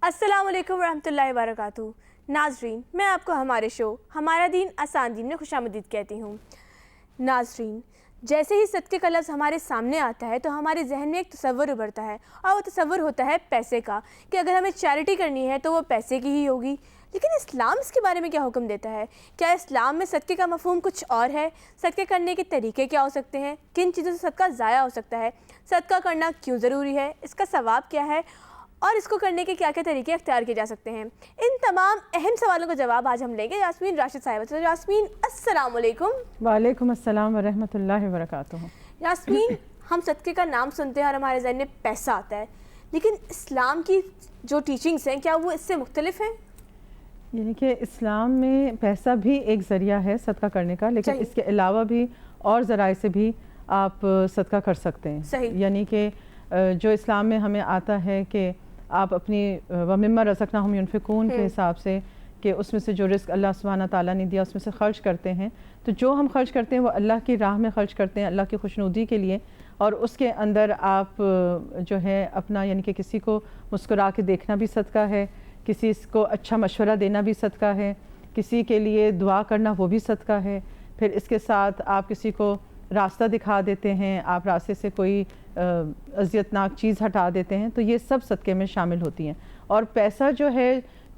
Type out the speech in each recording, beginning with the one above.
السلام علیکم ورحمۃ اللہ وبرکاتہ۔ ناظرین، میں آپ کو ہمارے شو ہمارا دین آسان دین میں خوش آمدید کہتی ہوں۔ ناظرین، جیسے ہی صدقے کا لفظ ہمارے سامنے آتا ہے تو ہمارے ذہن میں ایک تصور ابھرتا ہے، اور وہ تصور ہوتا ہے پیسے کا، کہ اگر ہمیں چیریٹی کرنی ہے تو وہ پیسے کی ہی ہوگی۔ لیکن اسلام اس کے بارے میں کیا حکم دیتا ہے؟ کیا اسلام میں صدقے کا مفہوم کچھ اور ہے؟ صدقے کرنے کے طریقے کیا ہو سکتے ہیں؟ کن چیزوں سے صدقہ ضائع ہو سکتا ہے؟ صدقہ کرنا کیوں ضروری ہے؟ اس کا ثواب کیا ہے؟ اور اس کو کرنے کے کیا کیا طریقے اختیار کیے جا سکتے ہیں؟ ان تمام اہم سوالوں کا جواب آج ہم لیں گے یاسمین راشد صاحبہ سے۔ یاسمین، السلام علیکم۔ وعلیکم السلام ورحمۃ اللہ وبرکاتہ۔ یاسمین، ہم صدقے کا نام سنتے ہیں اور ہمارے ذہن میں پیسہ آتا ہے، لیکن اسلام کی جو ٹیچنگس ہیں کیا وہ اس سے مختلف ہیں؟ یعنی کہ اسلام میں پیسہ بھی ایک ذریعہ ہے صدقہ کرنے کا، لیکن اس کے علاوہ بھی اور ذرائع سے بھی آپ صدقہ کر سکتے ہیں۔ صحیح۔ یعنی کہ جو اسلام میں ہمیں آتا ہے کہ آپ اپنی وَمِمَّا رَزَقْنَاهُمْ يُنْفِقُونَ کے حساب سے، کہ اس میں سے جو رزق اللہ سبحانہ تعالیٰ نے دیا اس میں سے خرچ کرتے ہیں، تو جو ہم خرچ کرتے ہیں وہ اللہ کی راہ میں خرچ کرتے ہیں، اللہ کی خوشنودی کے لیے، اور اس کے اندر آپ جو ہے اپنا یعنی کہ کسی کو مسکرا کے دیکھنا بھی صدقہ ہے، کسی کو اچھا مشورہ دینا بھی صدقہ ہے، کسی کے لیے دعا کرنا وہ بھی صدقہ ہے۔ پھر اس کے ساتھ آپ کسی کو راستہ دکھا دیتے ہیں، آپ راستے سے کوئی اذیتناک چیز ہٹا دیتے ہیں، تو یہ سب صدقے میں شامل ہوتی ہیں۔ اور پیسہ جو ہے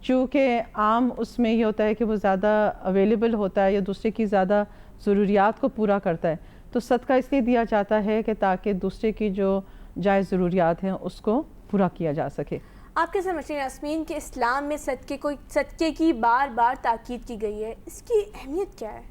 چونکہ عام اس میں یہ ہوتا ہے کہ وہ زیادہ اویلیبل ہوتا ہے یا دوسرے کی زیادہ ضروریات کو پورا کرتا ہے، تو صدقہ اس لیے دیا جاتا ہے کہ تاکہ دوسرے کی جو جائز ضروریات ہیں اس کو پورا کیا جا سکے۔ آپ کیسے سمجھتے ہیں یاسمین کہ اسلام میں صدقے کی بار بار تاکید کی گئی ہے؟ اس کی اہمیت کیا ہے؟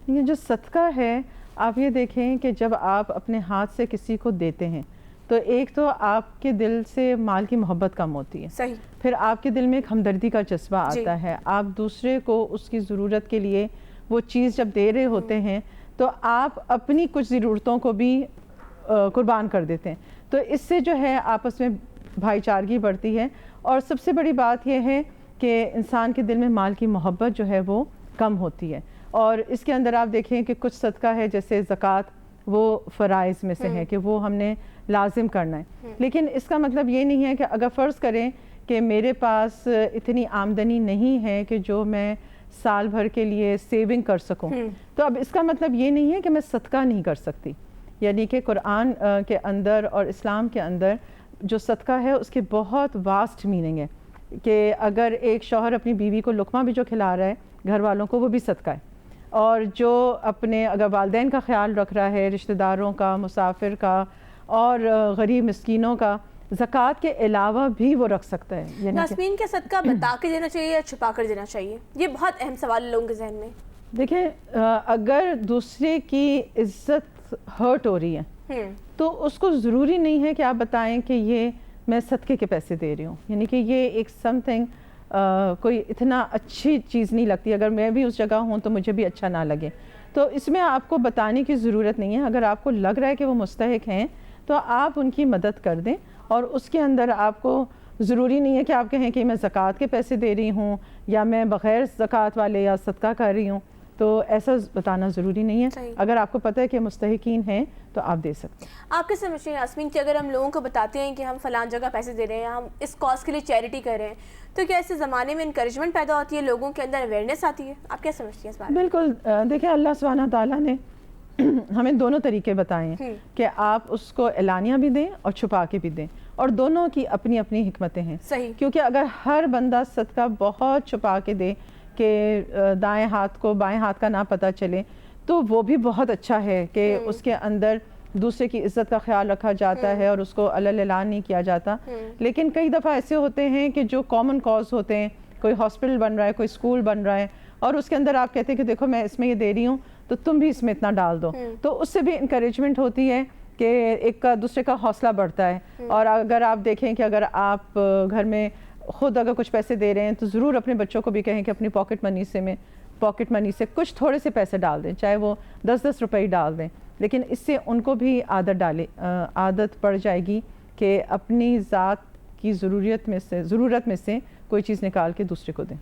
یہ جو صدقہ ہے، آپ یہ دیکھیں کہ جب آپ اپنے ہاتھ سے کسی کو دیتے ہیں تو ایک تو آپ کے دل سے مال کی محبت کم ہوتی ہے، صحیح۔ پھر آپ کے دل میں ایک ہمدردی کا جذبہ آتا ہے، آپ دوسرے کو اس کی ضرورت کے لیے وہ چیز جب دے رہے ہوتے ہیں تو آپ اپنی کچھ ضرورتوں کو بھی قربان کر دیتے ہیں، تو اس سے جو ہے آپس میں بھائی چارگی بڑھتی ہے۔ اور سب سے بڑی بات یہ ہے کہ انسان کے دل میں مال کی محبت جو ہے وہ کم ہوتی ہے۔ اور اس کے اندر آپ دیکھیں کہ کچھ صدقہ ہے جیسے زکوٰۃ، وہ فرائض میں سے ہے کہ وہ ہم نے لازم کرنا ہے، لیکن اس کا مطلب یہ نہیں ہے کہ اگر فرض کریں کہ میرے پاس اتنی آمدنی نہیں ہے کہ جو میں سال بھر کے لیے سیونگ کر سکوں، تو اب اس کا مطلب یہ نہیں ہے کہ میں صدقہ نہیں کر سکتی۔ یعنی کہ قرآن کے اندر اور اسلام کے اندر جو صدقہ ہے اس کے بہت واسٹ میننگ ہے، کہ اگر ایک شوہر اپنی بیوی کو لقمہ بھی جو کھلا رہا ہے گھر والوں کو، وہ بھی صدقہ ہے۔ اور جو اپنے اگر والدین کا خیال رکھ رہا ہے، رشتہ داروں کا، مسافر کا اور غریب مسکینوں کا، زکوٰۃ کے علاوہ بھی وہ رکھ سکتا ہے۔ یاسمین، کیا صدقہ بتا کے دینا چاہیے یا چھپا کر دینا چاہیے؟ یہ بہت اہم سوال ہے لوگوں کے ذہن میں۔ دیکھیں، اگر دوسرے کی عزت ہرٹ ہو رہی ہے تو اس کو ضروری نہیں ہے کہ آپ بتائیں کہ یہ میں صدقے کے پیسے دے رہی ہوں، یعنی کہ یہ ایک سم تھنگ کوئی اتنا اچھی چیز نہیں لگتی، اگر میں بھی اس جگہ ہوں تو مجھے بھی اچھا نہ لگے، تو اس میں آپ کو بتانے کی ضرورت نہیں ہے۔ اگر آپ کو لگ رہا ہے کہ وہ مستحق ہیں تو آپ ان کی مدد کر دیں، اور اس کے اندر آپ کو ضروری نہیں ہے کہ آپ کہیں کہ میں زکوٰۃ کے پیسے دے رہی ہوں یا میں بغیر زکوٰۃ والے یا صدقہ کر رہی ہوں، تو ایسا بتانا ضروری نہیں ہے۔ اگر آپ کو پتہ ہے کہ مستحقین ہیں تو آپ دے سکتے ہیں۔ آپ کیسے سمجھتے ہیں یاسمین کہ اگر ہم لوگوں کو بتاتے ہیں کہ ہم فلاں جگہ پیسے دے رہے ہیں، ہم اس کاز کے لیے چیریٹی کر رہے ہیں، تو کیا ایسے زمانے میں انکریجمنٹ پیدا ہوتی ہے، لوگوں کے اندر اویئرنیس آتی ہے؟ آپ کیا سمجھتی ہیں اس بارے میں؟ بالکل، دیکھیں اللہ سبحانہ تعالیٰ نے ہمیں دونوں طریقے بتائے ہیں کہ آپ اس کو اعلانیہ بھی دیں اور چھپا کے بھی دیں، اور دونوں کی اپنی اپنی حکمتیں ہیں۔ صحیح۔ کیونکہ اگر ہر بندہ صدقہ بہت چھپا کے دے کہ دائیں ہاتھ کو بائیں ہاتھ کا نہ پتہ چلے، تو وہ بھی بہت اچھا ہے کہ اس کے اندر دوسرے کی عزت کا خیال رکھا جاتا ہے اور اس کو علل اعلان نہیں کیا جاتا۔ لیکن کئی دفعہ ایسے ہوتے ہیں کہ جو کامن کاز ہوتے ہیں، کوئی ہاسپٹل بن رہا ہے، کوئی اسکول بن رہا ہے، اور اس کے اندر آپ کہتے ہیں کہ دیکھو میں اس میں یہ دے رہی ہوں تو تم بھی اس میں اتنا ڈال دو، تو اس سے بھی انکریجمنٹ ہوتی ہے کہ ایک کا دوسرے کا حوصلہ بڑھتا ہے۔ اور اگر آپ دیکھیں کہ اگر آپ گھر میں خود اگر کچھ پیسے دے رہے ہیں تو ضرور اپنے بچوں کو بھی کہیں کہ اپنی پاکٹ منی سے کچھ تھوڑے سے پیسے ڈال دیں، چاہے وہ 10 روپے ڈال دیں، لیکن اس سے ان کو بھی عادت پڑ جائے گی کہ اپنی ذات کی ضرورت میں سے کوئی چیز نکال کے دوسرے کو دیں۔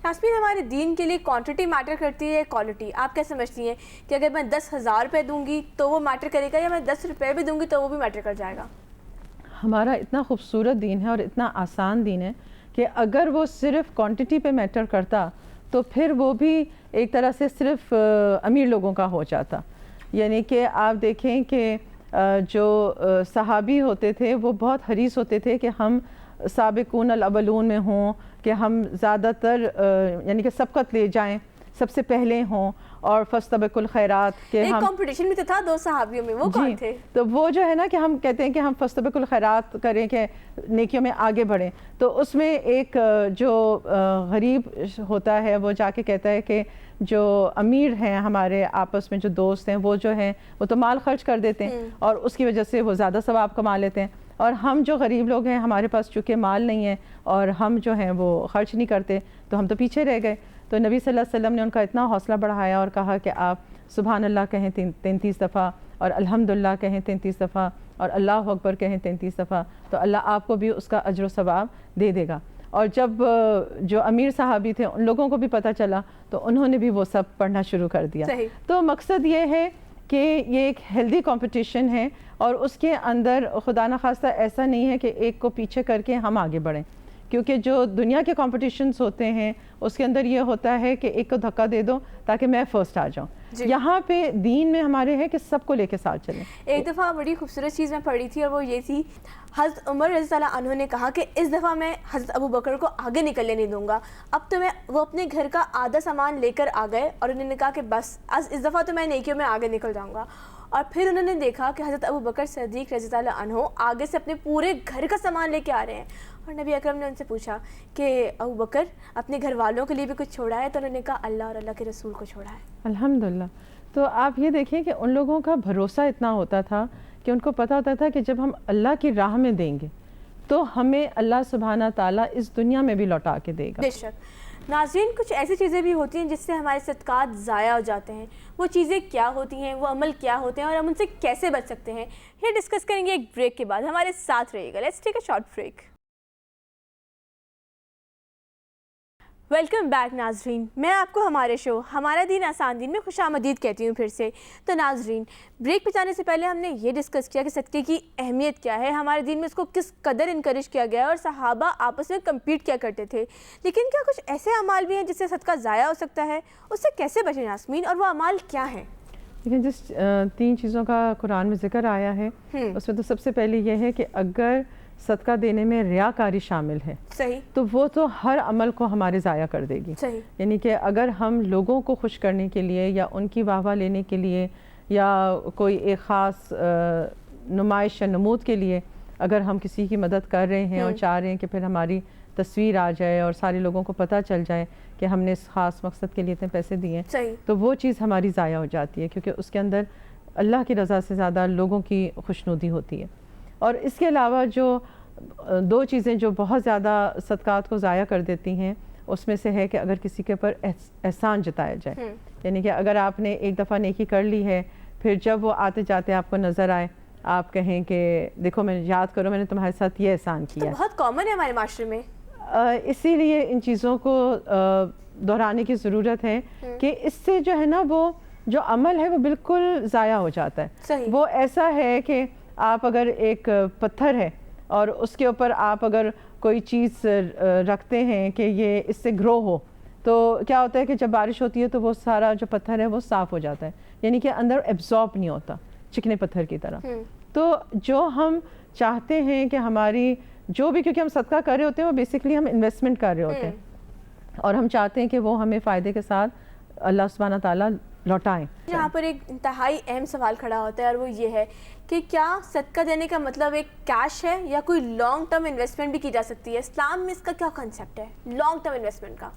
یاسمین، ہمارے دین کے لیے کوانٹٹی میٹر کرتی ہے کوالٹی؟ آپ کیا سمجھتی ہیں کہ اگر میں 10,000 روپے دوں گی تو وہ میٹر کرے گا، یا میں 10 روپے بھی دوں گی تو وہ بھی میٹر کر جائے گا؟ ہمارا اتنا خوبصورت دین ہے اور اتنا آسان دین ہے کہ اگر وہ صرف کوانٹٹی پہ میٹر کرتا تو پھر وہ بھی ایک طرح سے صرف امیر لوگوں کا ہو جاتا. یعنی کہ آپ دیکھیں کہ جو صحابی ہوتے تھے وہ بہت حریص ہوتے تھے کہ ہم سابقون الاولون میں ہوں, کہ ہم زیادہ تر یعنی کہ سبقت لے جائیں, سب سے پہلے ہوں, اور فاستبقوا الخیرات کہ ایک ہم کمپٹیشن بھی تو تھا 2 صحابیوں میں, وہ کون تھے؟ تو وہ جو ہے نا کہ ہم کہتے ہیں کہ ہم فاستبقوا الخیرات کریں, کہ نیکیوں میں آگے بڑھیں. تو اس میں ایک جو غریب ہوتا ہے وہ جا کے کہتا ہے کہ جو امیر ہیں ہمارے آپس میں جو دوست ہیں وہ جو ہیں وہ تو مال خرچ کر دیتے ہیں اور اس کی وجہ سے وہ زیادہ ثواب کما لیتے ہیں, اور ہم جو غریب لوگ ہیں ہمارے پاس چونکہ مال نہیں ہے اور ہم جو ہیں وہ خرچ نہیں کرتے تو ہم تو پیچھے رہ گئے. تو نبی صلی اللہ علیہ وسلم نے ان کا اتنا حوصلہ بڑھایا اور کہا کہ آپ سبحان اللہ کہیں 33 دفعہ, اور الحمدللہ کہیں 33 دفعہ, اور اللہ اکبر کہیں 33 دفعہ, تو اللہ آپ کو بھی اس کا اجر و ثواب دے دے گا. اور جب جو امیر صحابی تھے ان لوگوں کو بھی پتہ چلا تو انہوں نے بھی وہ سب پڑھنا شروع کر دیا. تو مقصد یہ ہے کہ یہ ایک ہیلدی کمپٹیشن ہے, اور اس کے اندر خدا نخواستہ ایسا نہیں ہے کہ ایک کو پیچھے کر کے ہم آگے بڑھیں, کیونکہ جو دنیا کے کمپٹیشنز ہوتے ہیں اس کے اندر یہ ہوتا ہے کہ ایک کو دھکا دے دو تاکہ میں فرسٹ آ جاؤں. یہاں پہ دین میں ہمارے ہے کہ سب کو لے کے ساتھ چلیں. ایک دفعہ بڑی خوبصورت چیز میں پڑھی تھی اور وہ یہ تھی, حضرت عمر رضی اللہ عنہ نے کہا کہ اس دفعہ میں حضرت ابو بکر کو آگے نکلنے نہیں دوں گا. اب تو وہ اپنے گھر کا آدھا سامان لے کر آ گئے اور انہوں نے کہا کہ بس اس دفعہ تو میں نیکیوں میں آگے نکل جاؤں گا. اور پھر انہوں نے دیکھا کہ حضرت ابو بکر صدیق رضی اللہ عنہ آگے سے اپنے پورے گھر کا سامان لے کے آ رہے ہیں, اور نبی اکرم نے ان سے پوچھا کہ ابو بکر اپنے گھر والوں کے لیے بھی کچھ چھوڑا ہے؟ تو انہوں نے کہا اللہ اور اللہ کے رسول کو چھوڑا ہے. الحمدللہ. تو آپ یہ دیکھیں کہ ان لوگوں کا بھروسہ اتنا ہوتا تھا کہ ان کو پتہ ہوتا تھا کہ جب ہم اللہ کی راہ میں دیں گے تو ہمیں اللہ سبحانہ تعالیٰ اس دنیا میں بھی لوٹا کے دے گا. بے شک. ناظرین, کچھ ایسی چیزیں بھی ہوتی ہیں جس سے ہمارے صدقات ضائع ہو جاتے ہیں. وہ چیزیں کیا ہوتی ہیں, وہ عمل کیا ہوتے ہیں, اور ہم ان سے کیسے بچ سکتے ہیں, یہ ڈسکس کریں گے ایک بریک کے بعد. ہمارے ساتھ رہیے گا. Let's take a short break. Welcome back ناظرین, میں آپ کو ہمارے شو ہمارا دین آسان دین میں خوش آمدید کہتی ہوں پھر سے. تو ناظرین, بریک پہ جانے سے پہلے ہم نے یہ ڈسکس کیا کہ صدقے کی اہمیت کیا ہے, ہمارے دین میں اس کو کس قدر انکریج کیا گیا ہے, اور صحابہ آپس میں کمپیٹ کیا کرتے تھے. لیکن کیا کچھ ایسے اعمال بھی ہیں جس سے صدقہ ضائع ہو سکتا ہے؟ اس سے کیسے بچیں ناظرین, اور وہ اعمال کیا ہیں؟ لیکن جس 3 چیزوں کا قرآن میں ذکر آیا ہے اس میں تو سب سے پہلے یہ ہے کہ اگر صدقہ دینے میں ریاکاری شامل ہے صحیح, تو وہ تو ہر عمل کو ہمارے ضائع کر دے گی. صحیح. یعنی کہ اگر ہم لوگوں کو خوش کرنے کے لیے یا ان کی واہ واہ لینے کے لیے یا کوئی ایک خاص نمائش یا نمود کے لیے اگر ہم کسی کی مدد کر رہے ہیں اور چاہ رہے ہیں کہ پھر ہماری تصویر آ جائے اور سارے لوگوں کو پتہ چل جائے کہ ہم نے اس خاص مقصد کے لیے اتنے پیسے دیے ہیں, تو وہ چیز ہماری ضائع ہو جاتی ہے, کیونکہ اس کے اندر اللہ کی رضا سے زیادہ لوگوں کی خوشنودی ہوتی ہے. اور اس کے علاوہ جو 2 چیزیں جو بہت زیادہ صدقات کو ضائع کر دیتی ہیں اس میں سے ہے کہ اگر کسی کے اوپر احسان جتایا جائے. یعنی کہ اگر آپ نے ایک دفعہ نیکی کر لی ہے, پھر جب وہ آتے جاتے آپ کو نظر آئے, آپ کہیں کہ دیکھو میں یاد کرو میں نے تمہارے ساتھ یہ احسان کیا. بہت کامن ہے ہمارے معاشرے میں. اسی لیے ان چیزوں کو دہرانے کی ضرورت ہے کہ اس سے جو ہے نا وہ جو عمل ہے وہ بالکل ضائع ہو جاتا ہے. وہ ایسا ہے کہ آپ اگر ایک پتھر ہے اور اس کے اوپر آپ اگر کوئی چیز رکھتے ہیں کہ یہ اس سے گرو ہو, تو کیا ہوتا ہے کہ جب بارش ہوتی ہے تو وہ سارا جو پتھر ہے وہ صاف ہو جاتا ہے, یعنی کہ اندر ایبزارب نہیں ہوتا چکنے پتھر کی طرح. تو جو ہم چاہتے ہیں کہ ہماری جو بھی, کیونکہ ہم صدقہ کر رہے ہوتے ہیں وہ بیسکلی ہم انویسٹمنٹ کر رہے ہوتے ہیں, اور ہم چاہتے ہیں کہ وہ ہمیں فائدے کے ساتھ اللہ سبحانہ تعالیٰ لوٹائیں. یہاں پر ایک انتہائی اہم سوال کھڑا ہوتا ہے, اور وہ یہ ہے کہ کیا صدقہ دینے کا مطلب ایک کیش ہے یا کوئی لانگ ٹرم انویسٹمنٹ بھی کی جا سکتی ہے؟ اسلام میں اس کا کیا کنسیپٹ ہے لانگ ٹرم انویسٹمنٹ کا؟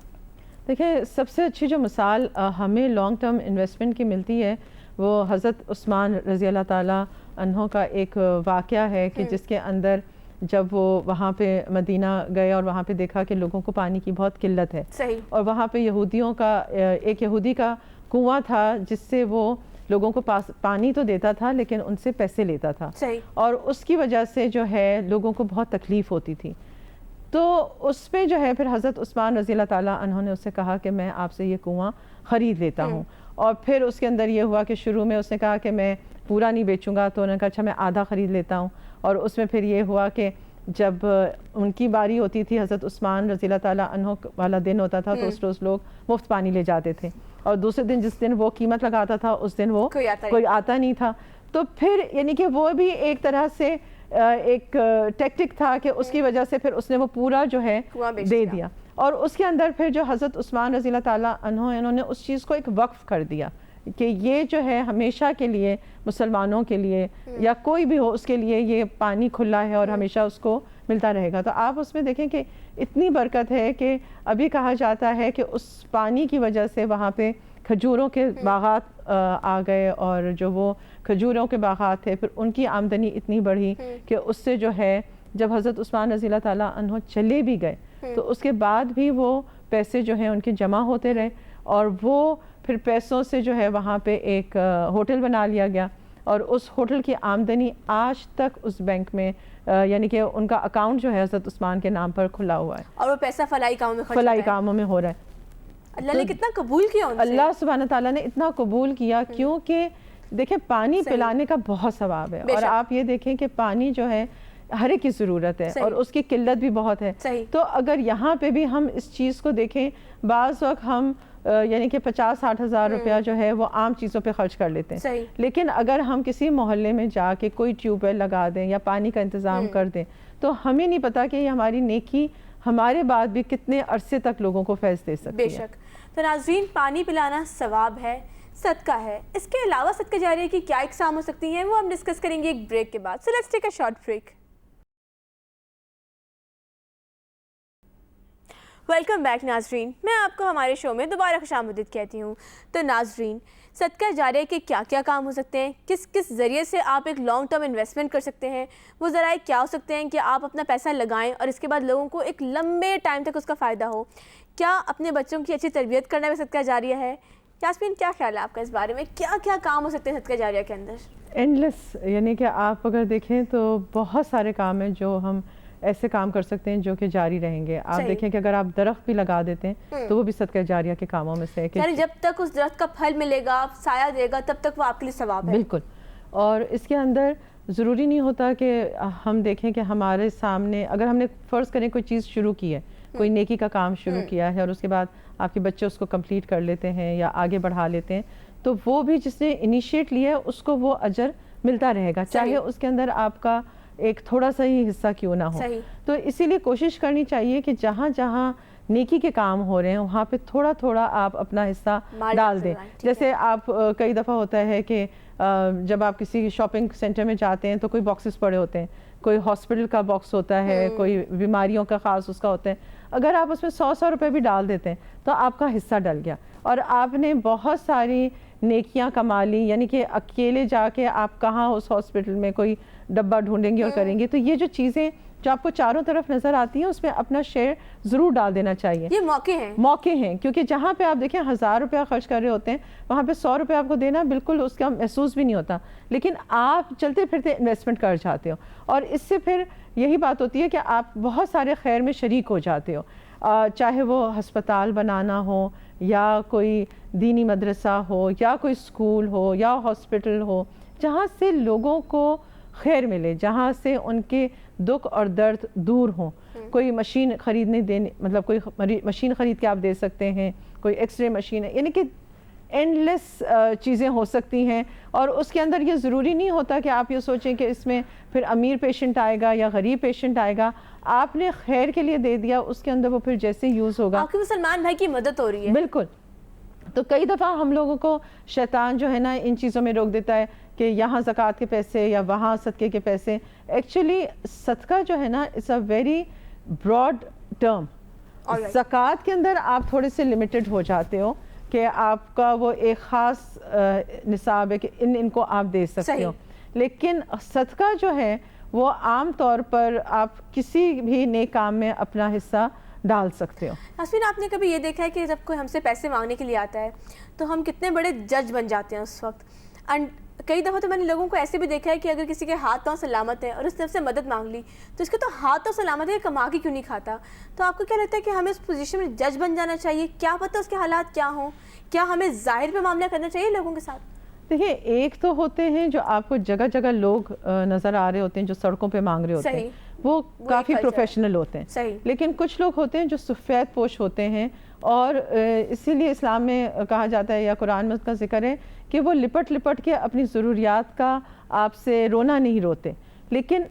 دیکھیں, سب سے اچھی جو مثال ہمیں لانگ ٹرم انویسٹمنٹ کی ملتی ہے وہ حضرت عثمان رضی اللہ تعالیٰ عنہ کا ایک واقعہ ہے کہ جس کے اندر جب وہ وہاں پہ مدینہ گئے اور وہاں پہ دیکھا کہ لوگوں کو پانی کی بہت قلت ہے, اور وہاں پہ یہودیوں کا ایک یہودی کا کنواں تھا جس سے وہ لوگوں کو پانی تو دیتا تھا لیکن ان سے پیسے لیتا تھا, اور اس کی وجہ سے جو ہے لوگوں کو بہت تکلیف ہوتی تھی. تو اس پہ جو ہے پھر حضرت عثمان رضی اللہ تعالیٰ عنہ نے اس سے کہا کہ میں آپ سے یہ کنواں خرید لیتا ہوں. اور پھر اس کے اندر یہ ہوا کہ شروع میں اس نے کہا کہ میں پورا نہیں بیچوں گا, تو انہوں نے کہا اچھا میں آدھا خرید لیتا ہوں. اور اس میں پھر یہ ہوا کہ جب ان کی باری ہوتی تھی، حضرت عثمان رضی اللہ تعالیٰ عنہ والا دن ہوتا تھا تو اس روز لوگ مفت پانی لے جاتے تھے، اور دوسرے دن جس دن وہ قیمت لگاتا تھا اس دن وہ کوئی آتا نہیں تھا. تو پھر یعنی کہ وہ بھی ایک طرح سے ایک ٹیکٹک تھا کہ اس کی وجہ سے پھر اس نے وہ پورا جو ہے دے دیا. اور اس کے اندر پھر جو حضرت عثمان رضی اللہ تعالیٰ عنہ انہوں نے اس چیز کو ایک وقف کر دیا کہ یہ جو ہے ہمیشہ کے لیے مسلمانوں کے لیے یا کوئی بھی ہو اس کے لیے یہ پانی کھلا ہے اور ہمیشہ اس کو ملتا رہے گا. تو آپ اس میں دیکھیں کہ اتنی برکت ہے کہ ابھی کہا جاتا ہے کہ اس پانی کی وجہ سے وہاں پہ کھجوروں کے باغات آ گئے، اور جو وہ کھجوروں کے باغات تھے پھر ان کی آمدنی اتنی بڑھی کہ اس سے جو ہے جب حضرت عثمان رضی اللہ تعالیٰ عنہ چلے بھی گئے تو اس کے بعد بھی وہ پیسے جو ہیں ان کے جمع ہوتے رہے، اور وہ پھر پیسوں سے جو ہے وہاں پہ ایک ہوٹل بنا لیا گیا، اور اس ہوٹل کی آمدنی آج تک اس بینک میں یعنی کہ ان کا اکاؤنٹ جو ہے حضرت عثمان کے نام پر کھلا ہوا ہے، اور وہ پیسہ فلاحی کاموں میں ہو رہا ہے. اللہ نے کتنا قبول کیا ان سے. اللہ سبحانہ تعالیٰ نے اتنا قبول کیا کیونکہ دیکھیں پانی پلانے کا بہت ثواب ہے، اور آپ یہ دیکھیں کہ پانی جو ہے ہر ایک کی ضرورت ہے اور اس کی قلت بھی بہت ہے. تو اگر یہاں پہ بھی ہم اس چیز کو دیکھیں، بعض وقت ہم یعنی کہ 50-60 ہزار روپیہ جو ہے وہ عام چیزوں پہ خرچ کر لیتے ہیں، لیکن اگر ہم کسی محلے میں جا کے کوئی ٹیوب ویل لگا دیں یا پانی کا انتظام کر دیں تو ہمیں نہیں پتا کہ یہ ہماری نیکی ہمارے بعد بھی کتنے عرصے تک لوگوں کو فیض دے سکتی ہے. بے شک. تو ناظرین، پانی پلانا ثواب ہے، صدقہ ہے. اس کے علاوہ صدقہ جاریہ کی کیا اقسام ہو سکتی ہیں وہ ہم ڈسکس کریں گے ایک بریک کے بعد. So let's take a short break. Welcome back ناظرین، میں آپ کو ہمارے شو میں دوبارہ خوش آمدید کہتی ہوں. تو ناظرین، صدقہ جاریہ کے کیا کیا کام ہو سکتے ہیں، کس کس ذریعے سے آپ ایک لانگ ٹرم انویسٹمنٹ کر سکتے ہیں، وہ ذرائع کیا ہو سکتے ہیں کہ آپ اپنا پیسہ لگائیں اور اس کے بعد لوگوں کو ایک لمبے ٹائم تک اس کا فائدہ ہو. کیا اپنے بچوں کی اچھی تربیت کرنا بھی صدقہ جاریہ ہے؟ یاسمین، کیا خیال ہے آپ کا اس بارے میں؟ کیا کیا کام ہو سکتے ہیں صدقہ جاریہ کے اندر؟ اینڈلیس، یعنی کہ آپ اگر دیکھیں تو بہت سارے کام ہیں جو ہم ایسے کام کر سکتے ہیں جو کہ جاری رہیں گے. آپ دیکھیں کہ اگر آپ درخت بھی لگا دیتے ہیں تو وہ بھی صدقہ جاریہ کے کاموں میں سے ہے، یعنی جب تک اس درخت کا پھل ملے گا، سایہ دے گا، تب تک وہ آپ کے لیے ثواب ہے. بالکل. اور اس کے اندر ضروری نہیں ہوتا کہ ہم دیکھیں کہ ہمارے سامنے اگر ہم نے فرض کریں کوئی چیز شروع کی ہے، کوئی نیکی کا کام شروع کیا ہے اور اس کے بعد آپ کے بچے اس کو کمپلیٹ کر لیتے ہیں یا آگے بڑھا لیتے ہیں، تو وہ بھی جس نے انیشیٹ لیا ہے اس کو وہ اجر ملتا رہے گا، چاہے اس کے اندر آپ کا ایک تھوڑا سا ہی حصہ کیوں نہ ہو. تو اسی لیے کوشش کرنی چاہیے کہ جہاں جہاں نیکی کے کام ہو رہے ہیں وہاں پہ تھوڑا تھوڑا آپ اپنا حصہ ڈال دیں. جیسے آپ کئی دفعہ ہوتا ہے کہ جب آپ کسی شاپنگ سینٹر میں جاتے ہیں تو کوئی باکسز پڑے ہوتے ہیں، کوئی ہاسپٹل کا باکس ہوتا ہے، کوئی بیماریوں کا خاص اس کا ہوتا ہے. اگر آپ اس میں 100 روپے بھی ڈال دیتے ہیں تو آپ کا حصہ ڈل گیا اور آپ نے بہت ساری نیکیاں کما لی. یعنی کہ اکیلے جا کے آپ کہاں اس ہاسپٹل میں کوئی ڈبہ ڈھونڈیں گے اور کریں گے. تو یہ جو چیزیں جو آپ کو چاروں طرف نظر آتی ہیں اس میں اپنا شیئر ضرور ڈال دینا چاہیے. یہ موقع ہیں کیونکہ جہاں پہ آپ دیکھیں 1000 روپیہ خرچ کر رہے ہوتے ہیں وہاں پہ 100 روپے آپ کو دینا بالکل اس کا محسوس بھی نہیں ہوتا، لیکن آپ چلتے پھرتے انویسٹمنٹ کر جاتے ہو اور اس سے پھر یہی بات ہوتی ہے کہ آپ بہت سارے خیر میں شریک ہو جاتے ہو. چاہے وہ ہسپتال بنانا ہو یا کوئی دینی مدرسہ ہو یا کوئی اسکول ہو یا ہاسپٹل ہو، جہاں سے لوگوں کو خیر ملے، جہاں سے ان کے دکھ اور درد دور ہوں. کوئی مشین خریدنے دینے مطلب کوئی مشین خرید کے آپ دے سکتے ہیں، کوئی ایکس رے مشین ہے، یعنی کہ اینڈ لیس چیزیں ہو سکتی ہیں. اور اس کے اندر یہ ضروری نہیں ہوتا کہ آپ یہ سوچیں کہ اس میں پھر امیر پیشنٹ آئے گا یا غریب پیشنٹ آئے گا. آپ نے خیر کے لیے دے دیا، اس کے اندر وہ پھر جیسے یوز ہوگا. آپ کے مسلمان بھائی کی مدد ہو رہی ہے. بالکل. تو کئی دفعہ ہم لوگوں کو شیطان جو ہے نا ان چیزوں میں روک دیتا ہے کہ یہاں زکوٰۃ کے پیسے یا وہاں صدقے کے پیسے. ایکچولی صدقہ جو ہے نا it's a very broad term. زکوٰۃ کے اندر آپ تھوڑے سے لمیٹڈ ہو جاتے ہو کہ آپ کا وہ ایک خاص نصاب ہے کہ ان کو آپ دے سکتے ہو، لیکن صدقہ جو ہے وہ عام طور پر آپ کسی بھی نیک کام میں اپنا حصہ ڈال سکتے ہو. یاسمین، آپ نے کبھی یہ دیکھا ہے کہ جب کوئی ہم سے پیسے مانگنے کے لیے آتا ہے تو ہم کتنے بڑے جج بن جاتے ہیں اس وقت. اینڈ کئی دفعہ تو میں نے لوگوں کو ایسے بھی دیکھا ہے کہ اگر کسی کے ہاتھ پاؤں سلامت ہے اور اس نے ہم سے مدد مانگ لی تو اس کے تو ہاتھ تو سلامت ہے، کما کے کیوں نہیں کھاتا. تو آپ کو کیا لگتا ہے کہ ہمیں اس پوزیشن میں جج بن جانا چاہیے؟ کیا پتہ اس کے حالات کیا ہوں؟ کیا ہمیں ظاہر پہ معاملہ کرنا چاہیے لوگوں کے ساتھ؟ دیکھیے، ایک تو ہوتے ہیں جو آپ کو جگہ جگہ لوگ نظر آ رہے ہوتے ہیں جو سڑکوں پہ مانگ رہے ہوتے ہیں، وہ کافی پروفیشنل ہوتے ہیں. صحیح. لیکن کچھ لوگ ہوتے ہیں جو سفید پوش ہوتے ہیں, اور اسی لیے اسلام میں کہا جاتا ہے یا قرآن میں اس کا ذکر ہے کہ وہ لپٹ لپٹ کے اپنی ضروریات کا آپ سے رونا نہیں روتے, لیکن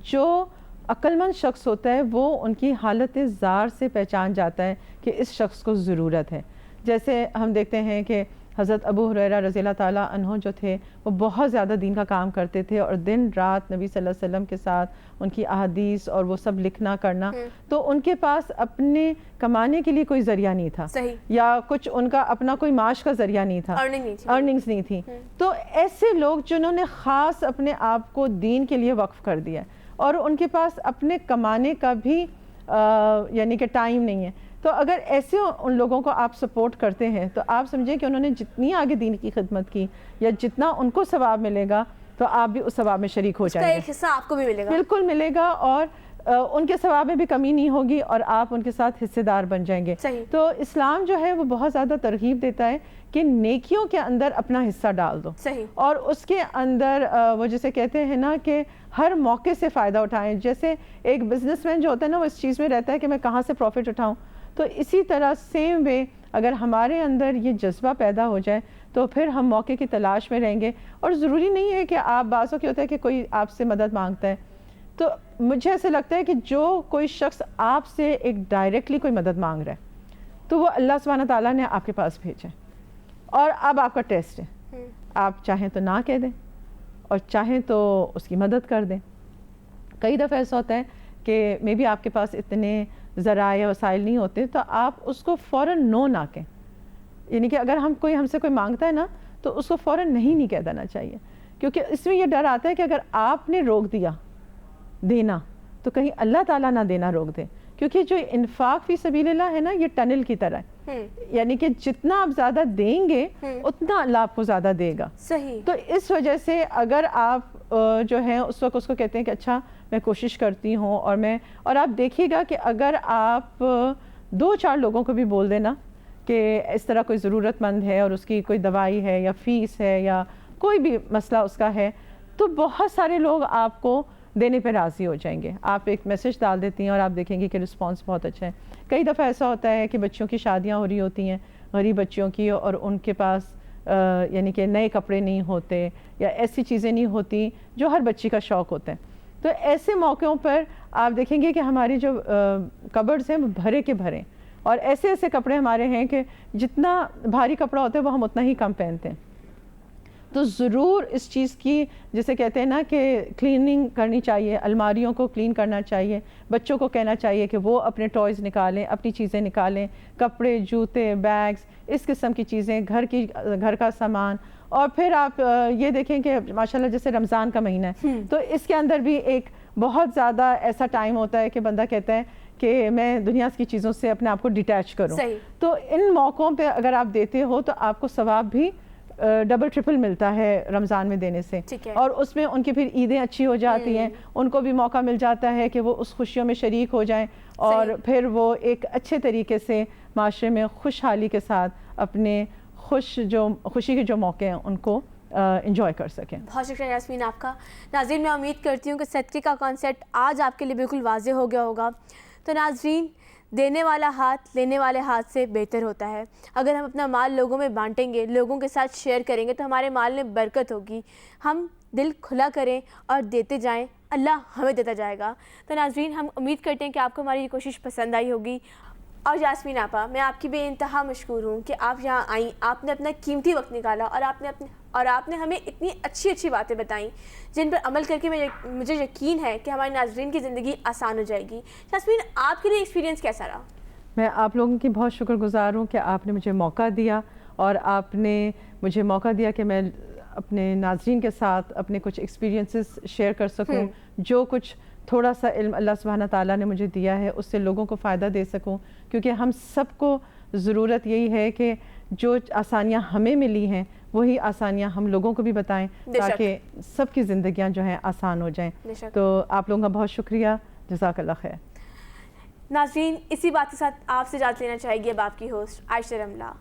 جو عقل مند شخص ہوتا ہے وہ ان کی حالت زار سے پہچان جاتا ہے کہ اس شخص کو ضرورت ہے. جیسے ہم دیکھتے ہیں کہ حضرت ابو ہریرہ رضی اللہ تعالیٰ عنہ جو تھے وہ بہت زیادہ دین کا کام کرتے تھے, اور دن رات نبی صلی اللہ علیہ وسلم کے ساتھ ان کی احادیث اور وہ سب لکھنا کرنا, تو ان کے پاس اپنے کمانے کے لیے کوئی ذریعہ نہیں تھا. صحیح. یا کچھ ان کا اپنا کوئی معاش کا ذریعہ نہیں تھا, ارننگز نہیں تھی. تو ایسے لوگ جنہوں نے خاص اپنے آپ کو دین کے لیے وقف کر دیا اور ان کے پاس اپنے کمانے کا بھی یعنی کہ ٹائم نہیں ہے, تو اگر ایسے ان لوگوں کو آپ سپورٹ کرتے ہیں تو آپ سمجھیں کہ انہوں نے جتنی آگے دین کی خدمت کی یا جتنا ان کو ثواب ملے گا تو آپ بھی اس ثواب میں شریک ہو جائیں گے. ایک حصہ آپ کو بھی ملے گا. بالکل ملے گا, اور ان کے ثواب میں بھی کمی نہیں ہوگی اور آپ ان کے ساتھ حصے دار بن جائیں گے. صحیح. تو اسلام جو ہے وہ بہت زیادہ ترغیب دیتا ہے کہ نیکیوں کے اندر اپنا حصہ ڈال دو. صحیح. اور اس کے اندر وہ جسے کہتے ہیں نا کہ ہر موقع سے فائدہ اٹھائیں. جیسے ایک بزنس مین جو ہوتا ہے نا وہ اس چیز میں رہتا ہے کہ میں کہاں سے پروفٹ اٹھاؤں, تو اسی طرح سیم وے اگر ہمارے اندر یہ جذبہ پیدا ہو جائے تو پھر ہم موقع کی تلاش میں رہیں گے. اور ضروری نہیں ہے کہ آپ بعضوں کی ہوتا ہے کہ کوئی آپ سے مدد مانگتا ہے, تو مجھے ایسے لگتا ہے کہ جو کوئی شخص آپ سے ایک ڈائریکٹلی کوئی مدد مانگ رہا ہے تو وہ اللہ سبحانہ تعالیٰ نے آپ کے پاس بھیجا ہے, اور اب آپ کا ٹیسٹ ہے. آپ چاہیں تو نہ کہہ دیں اور چاہیں تو اس کی مدد کر دیں. کئی دفعہ ایسا ہوتا ہے کہ مے بی آپ کے پاس اتنے ذرائع وسائل نہیں ہوتے تو آپ اس کو فوراً نو نہ کہیں. یعنی کہ اگر ہم سے کوئی مانگتا ہے نا تو اس کو فوراً نہیں کہہ دینا چاہیے, کیونکہ اس میں یہ ڈر آتا ہے کہ اگر آپ نے روک دیا دینا تو کہیں اللہ تعالیٰ نہ دینا روک دے. کیونکہ جو انفاق فی سبیل اللہ ہے نا یہ ٹنل کی طرح ہے, یعنی کہ جتنا آپ زیادہ دیں گے اتنا اللہ آپ کو زیادہ دے گا. صحیح. تو اس وجہ سے اگر آپ جو ہیں اس وقت اس کو کہتے ہیں کہ اچھا میں کوشش کرتی ہوں, اور آپ دیکھیے گا کہ اگر آپ 2-4 لوگوں کو بھی بول دینا کہ اس طرح کوئی ضرورت مند ہے اور اس کی کوئی دوائی ہے یا فیس ہے یا کوئی بھی مسئلہ اس کا ہے, تو بہت سارے لوگ آپ کو دینے پہ راضی ہو جائیں گے. آپ ایک میسج ڈال دیتی ہیں اور آپ دیکھیں گے کہ رسپانس بہت اچھا ہے. کئی دفعہ ایسا ہوتا ہے کہ بچوں کی شادیاں ہو رہی ہوتی ہیں, غریب بچوں کی, اور ان کے پاس یعنی کہ نئے کپڑے نہیں ہوتے یا ایسی چیزیں نہیں ہوتی جو ہر بچی کا شوق ہوتا ہے. تو ایسے موقعوں پر آپ دیکھیں گے کہ ہماری جو کبرڈز ہیں وہ بھرے کے بھرے, اور ایسے ایسے کپڑے ہمارے ہیں کہ جتنا بھاری کپڑا ہوتا ہے وہ ہم اتنا ہی کم پہنتے ہیں. تو ضرور اس چیز کی جسے کہتے ہیں نا کہ کلیننگ کرنی چاہیے, الماریوں کو کلین کرنا چاہیے. بچوں کو کہنا چاہیے کہ وہ اپنے ٹوائز نکالیں, اپنی چیزیں نکالیں, کپڑے, جوتے, بیگز, اس قسم کی چیزیں, گھر کا سامان. اور پھر آپ یہ دیکھیں کہ ماشاءاللہ جیسے رمضان کا مہینہ ہے تو اس کے اندر بھی ایک بہت زیادہ ایسا ٹائم ہوتا ہے کہ بندہ کہتا ہے کہ میں دنیا کی چیزوں سے اپنے آپ کو ڈیٹیچ کروں. تو ان موقعوں پہ اگر آپ دیتے ہو تو آپ کو ثواب بھی ڈبل ٹرپل ملتا ہے رمضان میں دینے سے, اور اس میں ان کی پھر عیدیں اچھی ہو جاتی ہیں, ان کو بھی موقع مل جاتا ہے کہ وہ اس خوشیوں میں شریک ہو جائیں, اور پھر وہ ایک اچھے طریقے سے معاشرے میں خوشحالی کے ساتھ اپنے خوشی کے جو موقع ہیں ان کو انجوائے کر سکیں. بہت شکریہ یاسمین آپ کا. ناظرین میں امید کرتی ہوں کہ صدقے کا کانسیپٹ آج آپ کے لیے بالکل واضح ہو گیا ہوگا. تو ناظرین, دینے والا ہاتھ لینے والے ہاتھ سے بہتر ہوتا ہے. اگر ہم اپنا مال لوگوں میں بانٹیں گے, لوگوں کے ساتھ شیئر کریں گے تو ہمارے مال میں برکت ہوگی. ہم دل کھلا کریں اور دیتے جائیں, اللہ ہمیں دیتا جائے گا. تو ناظرین ہم امید کرتے ہیں کہ آپ کو ہماری یہ کوشش پسند آئی ہوگی. اور یاسمین آپا, میں آپ کی بے انتہا مشکور ہوں کہ آپ یہاں آئیں, آپ نے اپنا قیمتی وقت نکالا اور آپ نے ہمیں اتنی اچھی باتیں بتائیں جن پر عمل کر کے مجھے یقین ہے کہ ہمارے ناظرین کی زندگی آسان ہو جائے گی. یاسمین آپ کے لیے ایکسپیرینس کیسا رہا؟ میں آپ لوگوں کی بہت شکر گزار ہوں کہ آپ نے مجھے موقع دیا, اور آپ نے مجھے موقع دیا کہ میں اپنے ناظرین کے ساتھ اپنے کچھ ایکسپیرینسز شیئر کر سکوں. جو کچھ تھوڑا سا علم اللہ سبحانہ تعالیٰ نے مجھے دیا ہے اس سے لوگوں کو فائدہ دے سکوں, کیونکہ ہم سب کو ضرورت یہی ہے کہ جو آسانیاں ہمیں ملی ہیں وہی آسانیاں ہم لوگوں کو بھی بتائیں تاکہ سب کی زندگیاں جو ہیں آسان ہو جائیں. تو آپ لوگوں کا بہت شکریہ, جزاک اللہ خیر. ناظرین اسی بات کے ساتھ آپ سے اجازت لینا چاہے گی اب آپ کی ہوسٹ عائشہ رملہ.